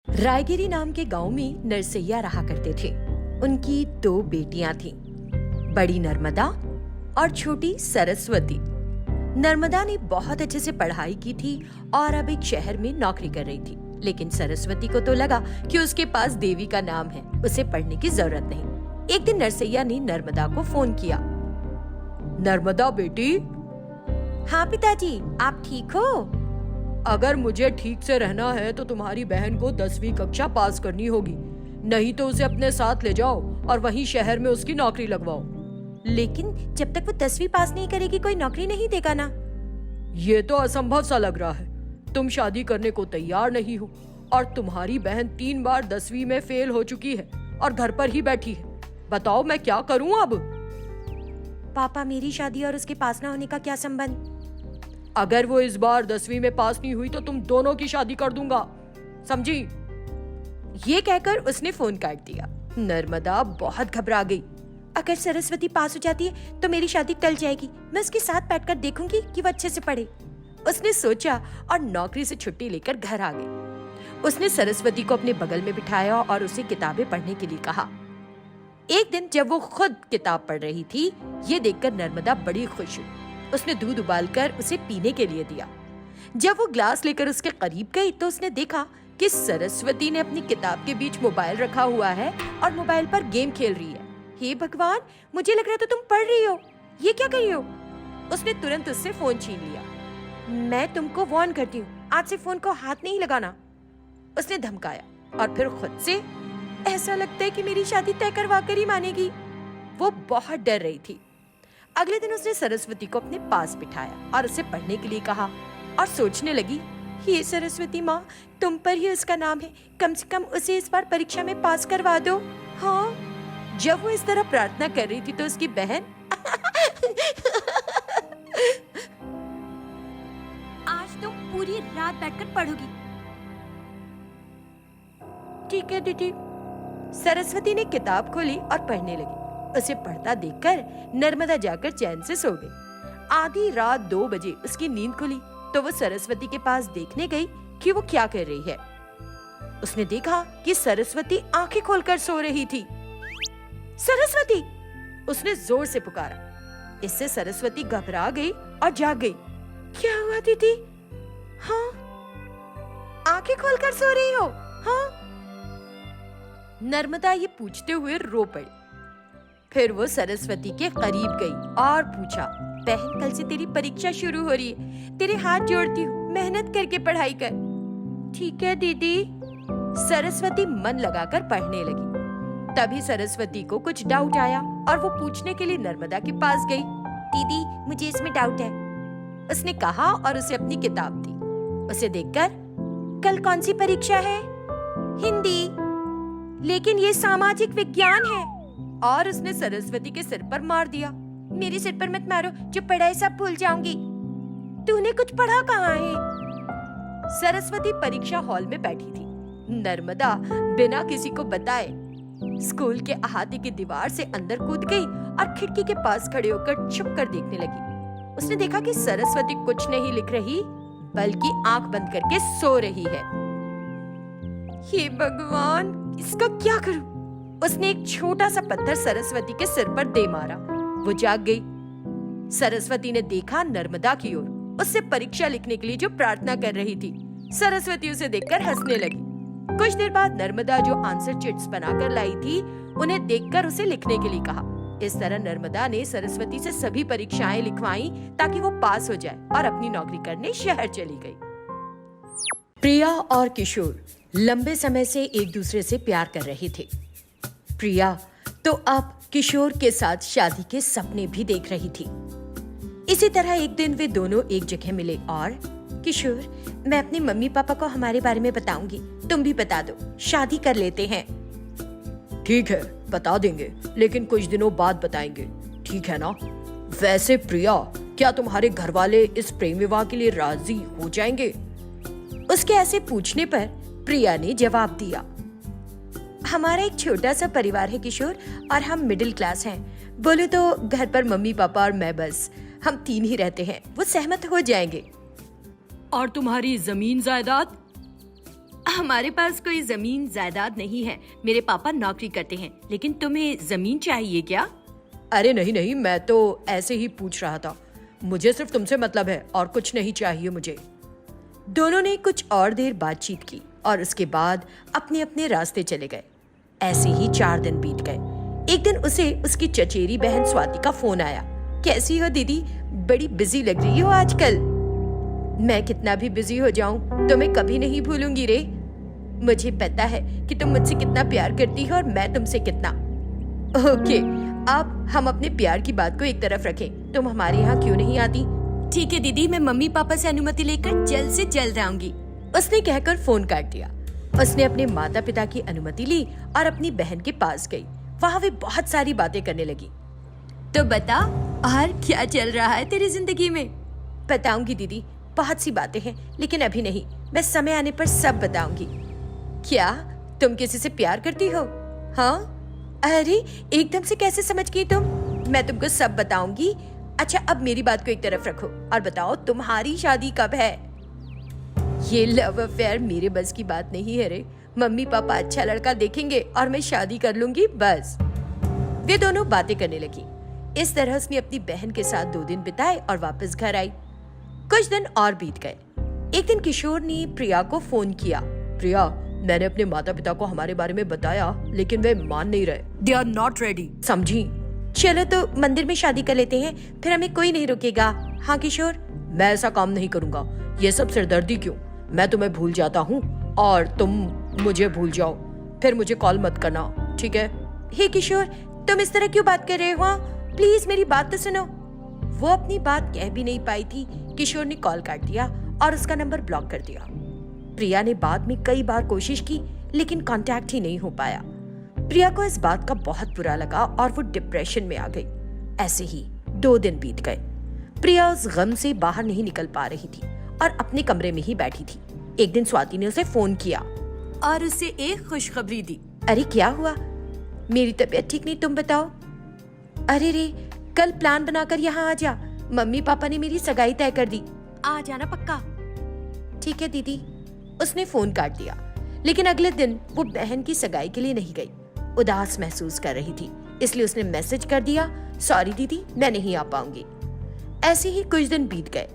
रायगिरी नाम के गांव में नरसैया रहा करते थे। उनकी 2 बेटियां थीं, बड़ी नर्मदा और छोटी सरस्वती। नर्मदा ने बहुत अच्छे से पढ़ाई की थी और अब एक शहर में नौकरी कर रही थी, लेकिन सरस्वती को तो लगा कि उसके पास देवी का नाम है, उसे पढ़ने की जरूरत नहीं। एक दिन नरसैया ने नर्मदा को फोन किया। नर्मदा बेटी। हाँ पिताजी, आप ठीक हो? अगर मुझे ठीक से रहना है तो तुम्हारी बहन को 10वीं कक्षा पास करनी होगी, नहीं तो उसे अपने साथ ले जाओ और वहीं शहर में उसकी नौकरी लगवाओ। लेकिन जब तक वो 10वीं पास नहीं करेगी कोई नौकरी नहीं देगा ना। ये तो असंभव सा लग रहा है। तुम शादी करने को तैयार नहीं हो और तुम्हारी बहन 3 बार 10वीं में फेल हो चुकी है और घर पर ही बैठी है। बताओ मैं क्या करूं अब? पापा, मेरी शादी और उसके पास ना होने का क्या संबंध? अगर वो इस बार 10वीं में पास नहीं हुई तो तुम दोनों की शादी कर दूंगा, समझी? ये कहकर उसने फोन काट दिया। नर्मदा बहुत घबरा गई। अगर सरस्वती पास हो जाती है तो मेरी शादी टल जाएगी। मैं उसके साथ बैठकर देखूंगी कि वो अच्छे से पढ़े, उसने सोचा और नौकरी से छुट्टी लेकर घर आ गई। उसने सरस्वती को अपने बगल में बिठाया और उसे किताबें पढ़ने के लिए कहा। एक दिन जब वो खुद किताब पढ़ रही थी, ये देखकर नर्मदा बड़ी खुश हुई। उसने दूध उबालकर उसे पीने के लिए दिया। जब वो ग्लास लेकर उसके करीब गई तो उसने देखा कि सरस्वती ने अपनी किताब के बीच मोबाइल रखा हुआ है और मोबाइल पर गेम खेल रही है। हे भगवान, मुझे लग रहा था तुम पढ़ रही हो, ये क्या कर रही हो? उसने तुरंत उससे फोन छीन लिया। मैं तुमको वार्न करती हूँ, आज से फोन को हाथ नहीं लगाना, उसने धमकाया। और फिर खुद से, ऐसा लगता है कि मेरी शादी तय करवा कर ही मानेगी। वो बहुत डर रही थी। अगले दिन उसने सरस्वती को अपने पास बिठाया और उसे पढ़ने के लिए कहा और सोचने लगी, हे सरस्वती माँ, तुम पर ही उसका नाम है, कम से कम उसे इस बार परीक्षा में पास करवा दो। हाँ। जब वो इस तरह प्रार्थना कर रही थी तो उसकी बहन आज तुम पूरी रात बैठकर पढ़ोगी। ठीक है दीदी। सरस्वती ने किताब खोली और पढ़ने लगी। उसे पढ़ता देखकर नर्मदा जाकर चैन से सो गई। आधी रात 2 बजे उसकी नींद खुली तो वो सरस्वती के पास देखने गई कि वो क्या कर रही है। उसने देखा कि सरस्वती आंखें खोलकर सो रही थी। सरस्वती! उसने जोर से पुकारा। इससे सरस्वती घबरा गई और जाग गई। क्या हुआ दीदी? हाँ, आंखें खोलकर सो रही हो? हाँ। नर्मदा ये पूछते हुए रो पड़ी। फिर वो सरस्वती के करीब गई और पूछा, बहन, कल से तेरी परीक्षा शुरू हो रही है, तेरे हाथ जोड़ती हूँ, मेहनत करके पढ़ाई कर। ठीक है दीदी। सरस्वती मन लगाकर पढ़ने लगी। तभी सरस्वती को कुछ डाउट आया और वो पूछने के लिए नर्मदा के पास गई। दीदी, मुझे इसमें डाउट है, उसने कहा और उसे अपनी किताब दी। उसे देखकर, कल कौन सी परीक्षा है? हिंदी। लेकिन ये सामाजिक विज्ञान है। और उसने सरस्वती के सिर पर मार दिया। मेरे सिर पर मत मारो, जो पढ़ा है सब भूल जाऊंगी। तूने कुछ पढ़ा कहाँ है? सरस्वती परीक्षा हॉल में बैठी थी। नर्मदा बिना किसी को बताए स्कूल के अहाते की दीवार से अंदर कूद गई और खिड़की के पास खड़े होकर छुप कर देखने लगी। उसने देखा कि सरस्वती कुछ नहीं लिख रही, बल्कि आंख बंद करके सो रही है। हे भगवान, इसका क्या करूं? उसने एक छोटा सा पत्थर सरस्वती के सिर पर दे मारा। वो जाग गई। सरस्वती ने देखा नर्मदा की ओर, उससे परीक्षा लिखने के लिए जो प्रार्थना कर रही थी। सरस्वती उसे देखकर हंसने लगी। कुछ देर बाद नर्मदा जो आंसर चिट्स बनाकर लाई थी, उन्हें देखकर उसे लिखने के लिए कहा। इस तरह नर्मदा ने सरस्वती से सभी परीक्षाएं लिखवाई ताकि वो पास हो जाए और अपनी नौकरी करने शहर चली गई। प्रिया और किशोर लंबे समय से एक दूसरे से प्यार कर रहे थे। प्रिया तो अब किशोर के साथ शादी के सपने भी देख रही थी। इसी तरह एक दिन वे दोनों एक जगह मिले और, किशोर, मैं अपने मम्मी पापा को हमारे बारे में बताऊंगी, तुम भी बता दो, शादी कर लेते हैं। ठीक है, बता देंगे, लेकिन कुछ दिनों बाद बताएंगे, ठीक है ना? वैसे प्रिया, क्या तुम्हारे घर वाले इस प्रेम विवाह के लिए राजी हो जाएंगे? उसके ऐसे पूछने पर प्रिया ने जवाब दिया, हमारा एक छोटा सा परिवार है किशोर, और हम मिडिल क्लास हैं। बोलो तो घर पर मम्मी पापा और मैं, बस हम 3 ही रहते हैं, वो सहमत हो जाएंगे। और तुम्हारी जमीन जायदाद? हमारे पास कोई जमीन जायदाद नहीं है। मेरे पापा नौकरी करते हैं, लेकिन तुम्हें जमीन चाहिए क्या? अरे नहीं नहीं, मैं तो ऐसे ही पूछ रहा था। मुझे सिर्फ तुमसे मतलब है और कुछ नहीं चाहिए मुझे। दोनों ने कुछ और देर बातचीत की और उसके बाद अपने अपने रास्ते चले गए। ऐसे ही 4 दिन बीत गए। एक दिन उसे उसकी चचेरी बहन स्वाति का फोन आया। कैसी हो दीदी, बड़ी बिजी लग रही हो आजकल। मैं कितना भी बिजी हो जाऊं तुम्हें कभी नहीं भूलूंगी रे। मुझे पता है कि तुम मुझसे कितना प्यार करती हो और मैं तुमसे कितना। ओके, अब हम अपने प्यार की बात को एक तरफ रखें। तुम हमारे यहाँ क्यों नहीं आती? ठीक है दीदी, मैं मम्मी पापा से अनुमति लेकर जल्द से जल्द आऊंगी। उसने कहकर फोन काट दिया। उसने अपने माता पिता की अनुमति ली और अपनी बहन के पास गई। वहाँ वे बहुत सारी बातें करने लगी। तो बता, और क्या चल रहा है तेरी जिंदगी में? बताऊंगी दीदी, बहुत सी बातें हैं, लेकिन अभी नहीं। मैं समय आने पर सब बताऊंगी। क्या तुम किसी से प्यार करती हो? हाँ? अरे एकदम से कैसे समझ गई तुम? मैं तुमको सब बताऊंगी। अच्छा, अब मेरी बात को एक तरफ रखो और बताओ तुम्हारी शादी कब है? ये लव अफेयर मेरे बस की बात नहीं है रे। मम्मी पापा अच्छा लड़का देखेंगे और मैं शादी कर लूंगी, बस। वे दोनों बातें करने लगी। इस तरह उसने अपनी बहन के साथ 2 दिन बिताए और वापस घर आई। कुछ दिन और बीत गए। एक दिन किशोर ने प्रिया को फोन किया। प्रिया, मैंने अपने माता पिता को हमारे बारे में बताया, लेकिन वे मान नहीं रहे। दे आर नॉट रेडी, समझी? चलो तो मंदिर में शादी कर लेते हैं, फिर हमें कोई नहीं रोकेगा। हाँ किशोर? मैं ऐसा काम नहीं करूंगा। ये सब सिरदर्दी क्यों? मैं तुम्हें भूल जाता हूँ और तुम मुझे भूल जाओ। फिर मुझे कॉल मत करना, ठीक है? हे किशोर, तुम इस तरह क्यों बात कर रहे हो? प्लीज मेरी बात तो सुनो। वो अपनी बात कह भी नहीं पाई थी। किशोर ने कॉल काट दिया और उसका नंबर ब्लॉक कर दिया। प्रिया ने बाद में कई बार कोशिश की, लेकिन कांटेक्ट ही नहीं हो पाया। प्रिया को इस बात का बहुत बुरा लगा और वो डिप्रेशन में आ गई। ऐसे ही 2 दिन बीत गए। प्रिया उस गम से बाहर नहीं निकल पा रही थी और अपने कमरे में ही बैठी थी। एक दिन स्वाति ने उसे फोन किया और उसे एक खुशखबरी दी। अरे क्या हुआ? मेरी तबीयत ठीक नहीं, तुम बताओ। अरे रे, कल प्लान बनाकर यहाँ आ जा। मम्मी पापा ने मेरी सगाई तय कर दी। आ जाना पक्का? ठीक है दीदी। उसने फोन काट दिया। लेकिन अगले दिन वो बहन की सगाई के लिए नहीं गई। उदास महसूस कर रही थी, इसलिए उसने मैसेज कर दिया, सॉरी दीदी, मैं नहीं आ पाऊंगी। ऐसे ही कुछ दिन बीत गए।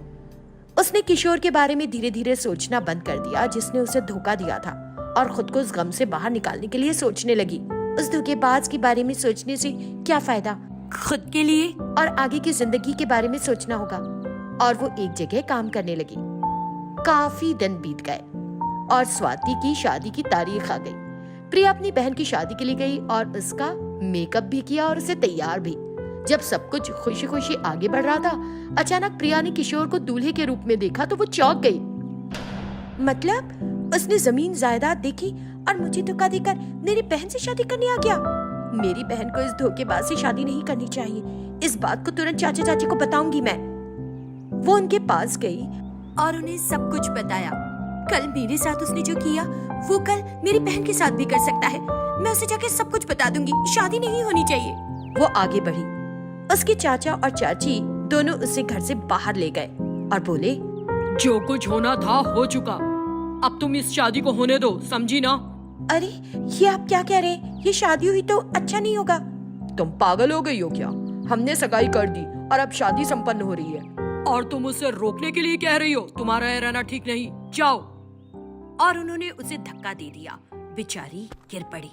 उसने किशोर के बारे में धीरे धीरे सोचना बंद कर दिया, जिसने उसे धोखा दिया था, और खुद को उस गम से बाहर निकालने के लिए सोचने लगी। उस धोखेबाज के बारे में सोचने से क्या फायदा? खुद के लिए और आगे की जिंदगी के बारे में सोचना होगा। और वो एक जगह काम करने लगी। काफी दिन बीत गए और स्वाति की शादी की तारीख आ गई। प्रिया अपनी बहन की शादी के लिए गई और उसका मेकअप भी किया और उसे तैयार भी। जब सब कुछ खुशी खुशी आगे बढ़ रहा था, अचानक प्रिया ने किशोर को दूल्हे के रूप में देखा तो वो चौंक गई। मतलब उसने जमीन जायदाद देखी और मुझे धोखा देकर मेरी बहन से शादी करने आ गया। मेरी बहन को इस धोखेबाज से शादी नहीं करनी चाहिए। इस बात को तुरंत चाचा चाची को बताऊंगी मैं। वो उनके पास गई और उन्हें सब कुछ बताया। कल मेरे साथ उसने जो किया वो कल मेरी बहन के साथ भी कर सकता है। मैं उसे जाके सब कुछ बता दूंगी। शादी नहीं होनी चाहिए। वो आगे बढ़ी। उसके चाचा और चाची दोनों उसे घर से बाहर ले गए और बोले, जो कुछ होना था हो चुका, अब तुम इस शादी को होने दो, समझी ना? अरे ये आप क्या कह रहे हैं? ये शादी हुई तो अच्छा नहीं होगा। तुम पागल हो गई हो क्या? हमने सगाई कर दी और अब शादी संपन्न हो रही है और तुम उसे रोकने के लिए कह रही हो? तुम्हारा यह रहना ठीक नहीं, जाओ। और उन्होंने उसे धक्का दे दिया। बेचारी गिर पड़ी।